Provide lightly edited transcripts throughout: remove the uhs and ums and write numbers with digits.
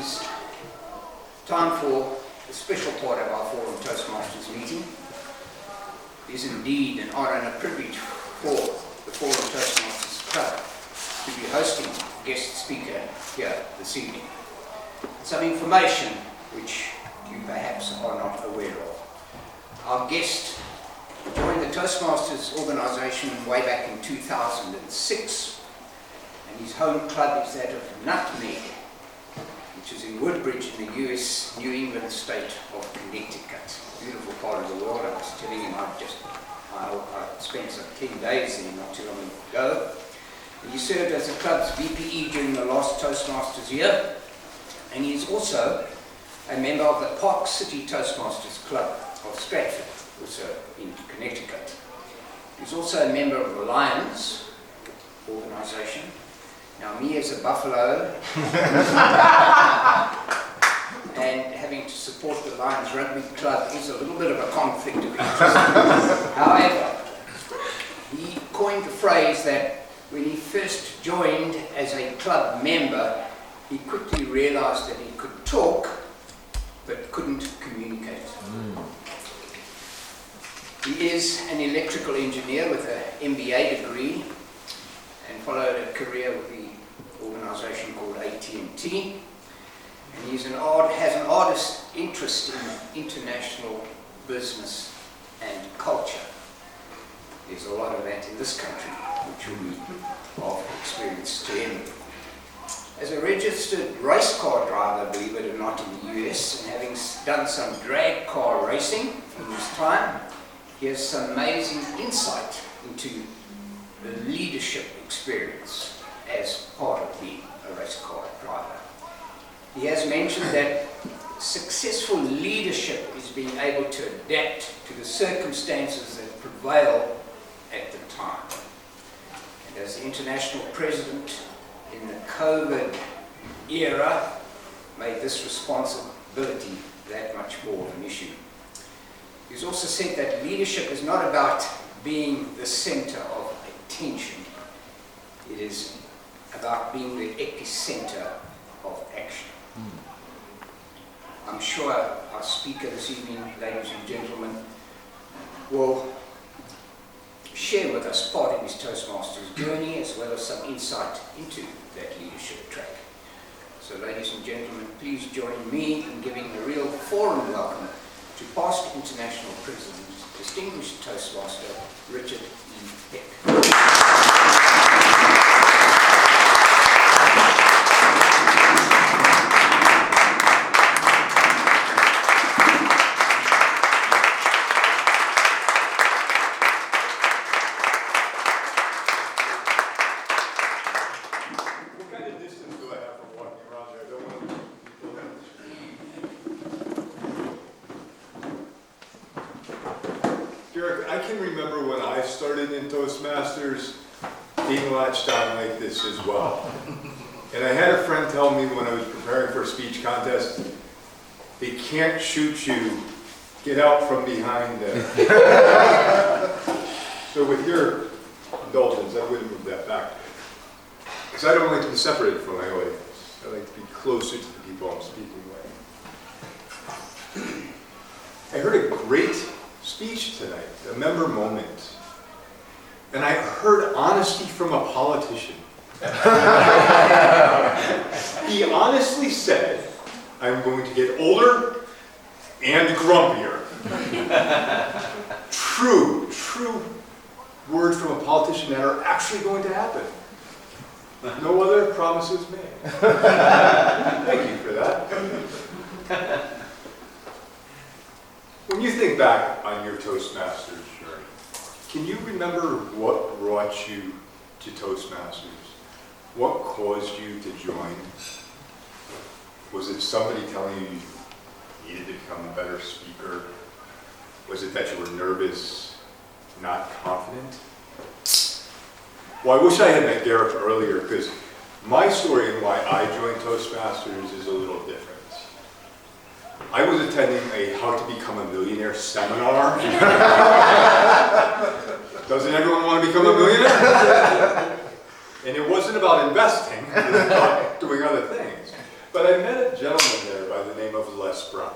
is time for a special part of our Forum Toastmasters meeting. It is indeed an honor and a privilege for the Forum Toastmasters Club to be hosting a guest speaker here this evening. Some information which you perhaps are not aware of. Our guest joined the Toastmasters organization way back in 2006, and his home club is that of Nutmeg, which is in Woodbridge in the US, New England state of Connecticut. Beautiful part of the world. I was telling him I spent some 10 days there not too long ago. And he served as the club's VPE during the last Toastmasters year, and he's also a member of the Park City Toastmasters Club of Stratford, also in Connecticut. He's also a member of the Lions organization. Now, me as a Buffalo and having to support the Lions Rugby Club is a little bit of a conflict of interest. However, he coined the phrase that when he first joined as a club member, he quickly realized that he could talk but couldn't communicate. He is an electrical engineer with an MBA degree and followed a career with the organization called AT&T. And has an artist interest in international business and culture. There's a lot of that in this country, which will be of experience to him. As a registered race car driver, believe it or not, in the US, and having done some drag car racing in his time, he has some amazing insight into the leadership experience as part of being a race car driver. He has mentioned that successful leadership is being able to adapt to the circumstances that prevail at the time. And as the international president in the COVID era, made this responsibility that much more of an issue. He's also said that leadership is not about being the center of attention. It is about being the epicenter of action. I'm sure our speaker this evening, ladies and gentlemen, will share with us part of his Toastmasters journey as well as some insight into that leadership track. So ladies and gentlemen, please join me in giving a real forum welcome to past international president, distinguished Toastmaster, Richard E. Peck. Toastmasters being latched on like this as well. And I had a friend tell me when I was preparing for a speech contest, they can't shoot you, get out from behind them. So with your indulgence, I wouldn't move that back. Because I don't like to be separated from my audience. I like to be closer to the people I'm speaking with. I heard a great speech tonight, a member moment. And I heard honesty from a politician. He honestly said, I'm going to get older and grumpier. True words from a politician that are actually going to happen. No other promises made. Thank you for that. When you think back on your Toastmasters journey, can you remember what brought you to Toastmasters? What caused you to join? Was it somebody telling you you needed to become a better speaker? Was it that you were nervous, not confident? Well, I wish I had met Gareth earlier, because my story and why I joined Toastmasters is a little different. I was attending a How to Become a Millionaire seminar. Doesn't everyone want to become a millionaire? And it wasn't about investing, it was about doing other things. But I met a gentleman there by the name of Les Brown.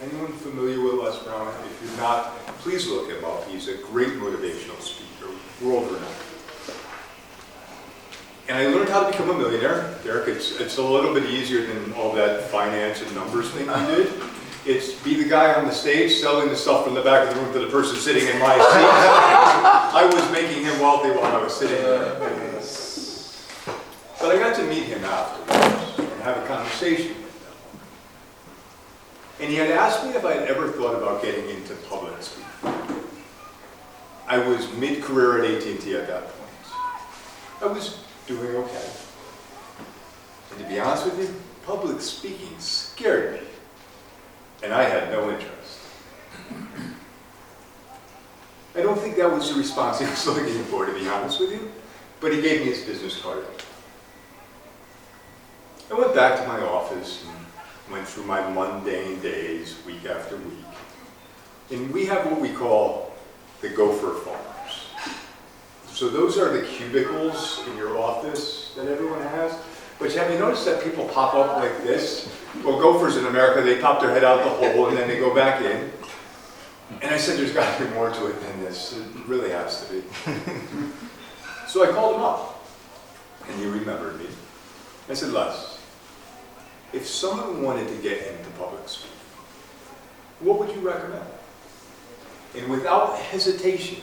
Anyone familiar with Les Brown? If you're not, please look him up. He's a great motivational speaker, world renowned. And I learned how to become a millionaire. Derek, it's a little bit easier than all that finance and numbers thing we did. It's be the guy on the stage selling the stuff from the back of the room to the person sitting in my seat. I was making him wealthy while I was sitting there. But I got to meet him afterwards and have a conversation with him. And he had asked me if I had ever thought about getting into public speaking. I was mid-career at AT&T at that point. I was doing okay. And to be honest with you, public speaking scared me. And I had no interest. I don't think that was the response he was looking for, to be honest with you, but he gave me his business card. I went back to my office and went through my mundane days, week after week. And we have what we call the gopher farmers. So those are the cubicles in your office that everyone has. But have you noticed that people pop up like this? Well, gophers in America, they pop their head out the hole and then they go back in. And I said, there's got to be more to it than this. It really has to be. So I called him up. And he remembered me. I said, Les, if someone wanted to get into public speaking, what would you recommend? And without hesitation,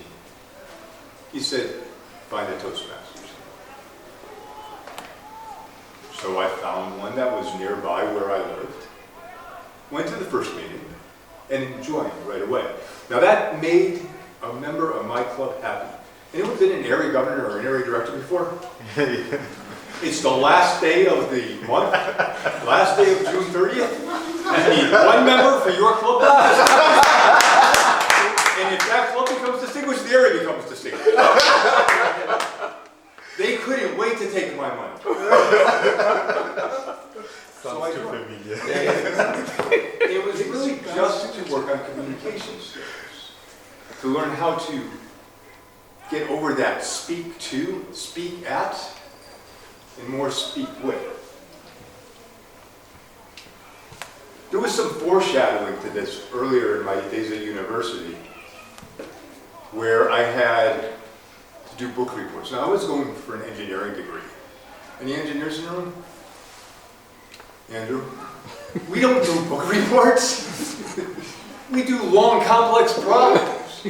he said, find a Toastmasters. So I found one that was nearby where I lived, went to the first meeting, and joined right away. Now that made a member of my club happy. Anyone been an area governor or an area director before? It's the last day of the month, last day of June 30th. You need one member for your club. And if that club becomes distinguished, the area becomes distinguished. They couldn't wait to take my money. So I joined. It was really just to work on communication skills, to learn how to get over that speak to, speak at, and more speak with. There was some foreshadowing to this earlier in my days at university, where I had to do book reports. Now I was going for an engineering degree. Any engineers in the room? Andrew? We don't do book reports. We do long, complex problems.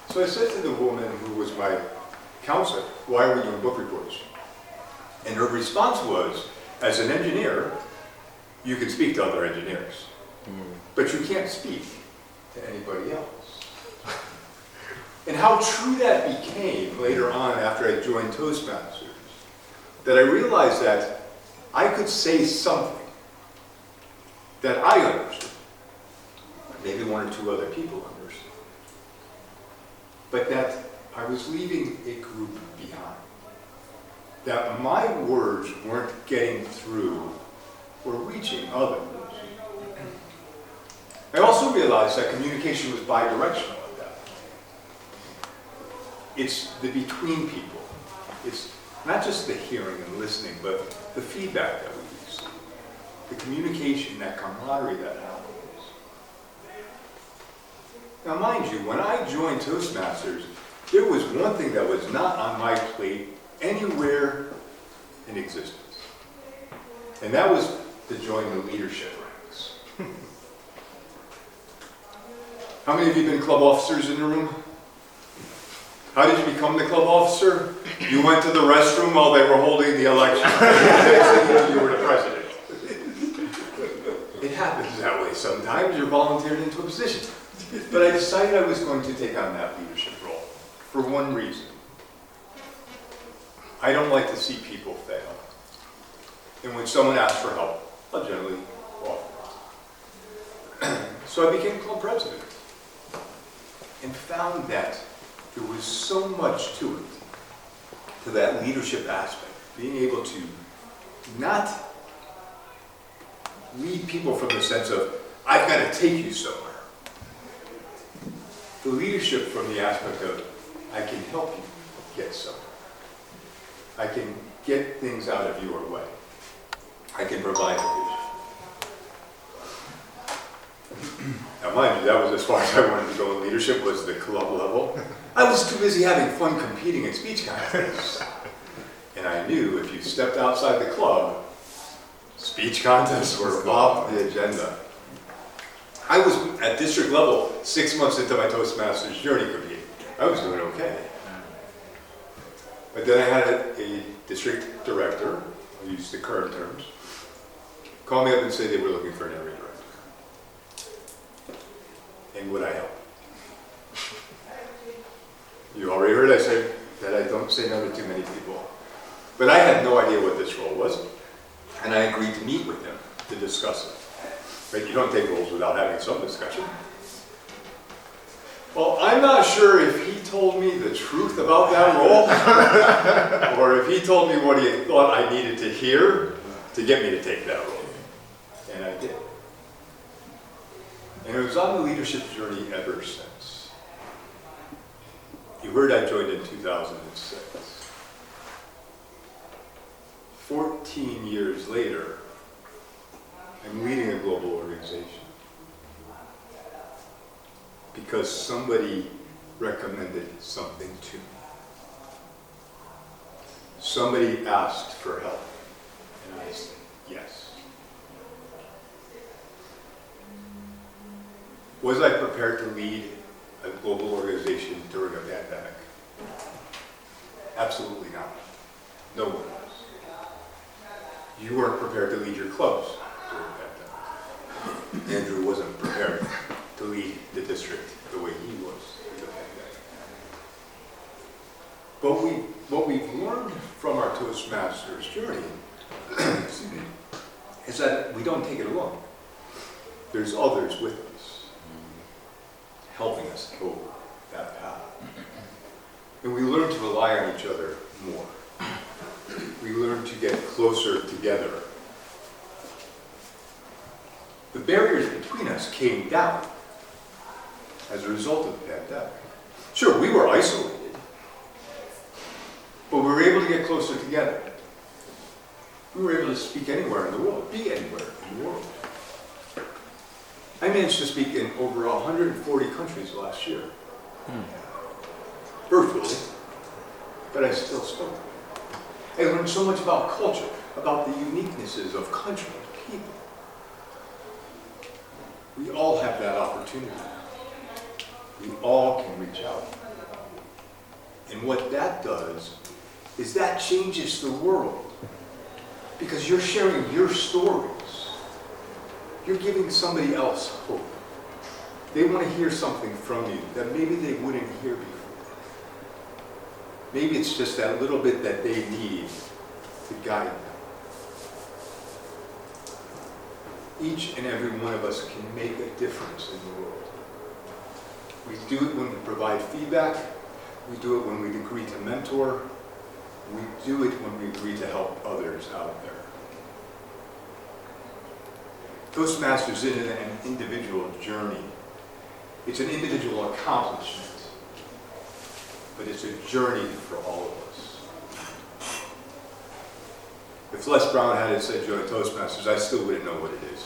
So I said to the woman who was my counselor, why are we doing book reports? And her response was, as an engineer, you can speak to other engineers, but you can't speak to anybody else. And how true that became later on after I joined Toastmasters, that I realized that I could say something that I understood, maybe one or two other people understood, but that I was leaving a group behind. That my words weren't getting through or reaching others. I also realized that communication was bi-directional at that point. It's the between people. It's not just the hearing and listening, but the feedback that we receive, the communication, that camaraderie that happens. Now mind you, when I joined Toastmasters, there was one thing that was not on my plate anywhere in existence. And that was to join the leadership ranks. How many of you have been club officers in the room? How did you become the club officer? You went to the restroom while they were holding the election. You were the president. It happens that way sometimes. You're volunteered into a position. But I decided I was going to take on that leadership role for one reason. I don't like to see people fail. And when someone asks for help, I'll generally offer it. So I became club president and found that there was so much to it, to that leadership aspect, being able to not lead people from the sense of, I've got to take you somewhere. The leadership from the aspect of, I can help you get somewhere. I can get things out of your way. I can provide a vision. Now mind you, that was as far as I wanted to go in leadership, was the club level. I was too busy having fun competing in speech contests. And I knew if you stepped outside the club, speech contests were off the agenda. I was at district level 6 months into my Toastmasters journey competing. I was doing okay. But then I had a district director, I'll use the current terms, call me up and say they were looking for an area director. And would I help? You already heard I say that I don't say no to too many people. But I had no idea what this role was, and I agreed to meet with him to discuss it. Right? You don't take roles without having some discussion. Well, I'm not sure if he told me the truth about that role, or if he told me what he thought I needed to hear to get me to take that role. And I did. And it was on the leadership journey ever since. You heard I joined in 2006. 14 years later, I'm leading a global organization because somebody recommended something to me. Somebody asked for help, and I said yes. Was I prepared to lead a global organization during a pandemic? Absolutely not. No one was. You weren't prepared to lead your clubs during the pandemic. Andrew wasn't prepared to lead the district the way he was in the pandemic. But what we've learned from our Toastmasters journey excuse me, is that we don't take it alone. There's others with us, helping us go that path. And we learn to rely on each other more. We learn to get closer together. The barriers between us came down as a result of the pandemic. Sure, we were isolated, but we were able to get closer together. We were able to speak anywhere in the world, be anywhere in the world. I managed to speak in over 140 countries last year. Virtually, but I still spoke. I learned so much about culture, about the uniquenesses of country and people. We all have that opportunity. We all can reach out. And what that does is that changes the world. Because you're sharing your stories. You're giving somebody else hope. They want to hear something from you that maybe they wouldn't hear before. Maybe it's just that little bit that they need to guide them. Each and every one of us can make a difference in the world. We do it when we provide feedback. We do it when we agree to mentor. We do it when we agree to help others out there. Toastmasters isn't an individual journey. It's an individual accomplishment. But it's a journey for all of us. If Les Brown hadn't said join Toastmasters, I still wouldn't know what it is.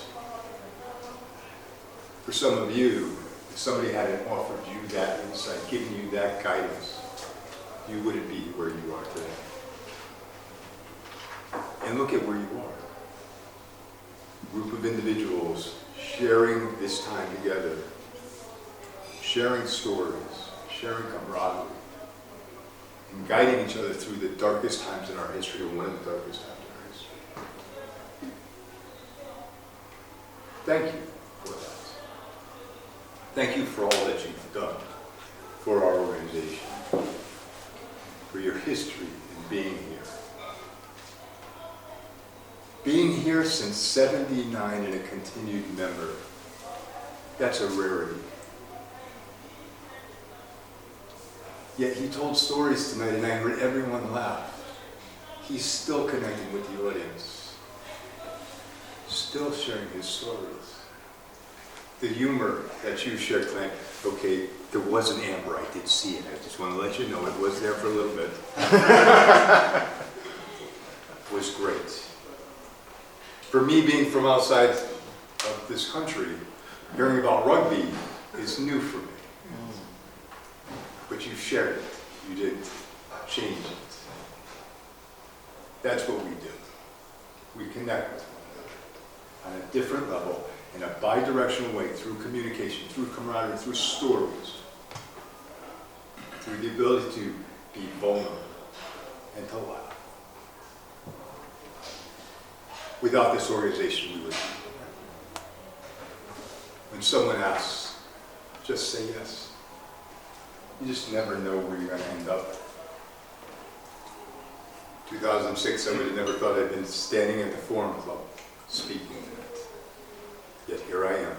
For some of you, if somebody hadn't offered you that insight, given you that guidance, you wouldn't be where you are today. And look at where you are. A group of individuals sharing this time together, sharing stories, sharing camaraderie, and guiding each other through the darkest times in our history, or one of the darkest times in our history. Thank you for that. Thank you for all that you've done for our organization, for your history in being here. Being here since '79 and a continued member, that's a rarity. Yet he told stories tonight and I heard everyone laugh. He's still connecting with the audience, still sharing his stories. The humor that you shared tonight, okay, there was an amber, I did see it. I just want to let you know it was there for a little bit. Was great. For me, being from outside of this country, hearing about rugby is new for me. But you shared it. You did change it. That's what we do. We connect with one another on a different level, in a bi-directional way, through communication, through camaraderie, through stories, through the ability to be vulnerable and to laugh. Without this organization, we wouldn't. When someone asks, just say yes. You just never know where you're going to end up. 2006, I would have never thought I'd been standing at the Forum Club speaking. Yet here I am.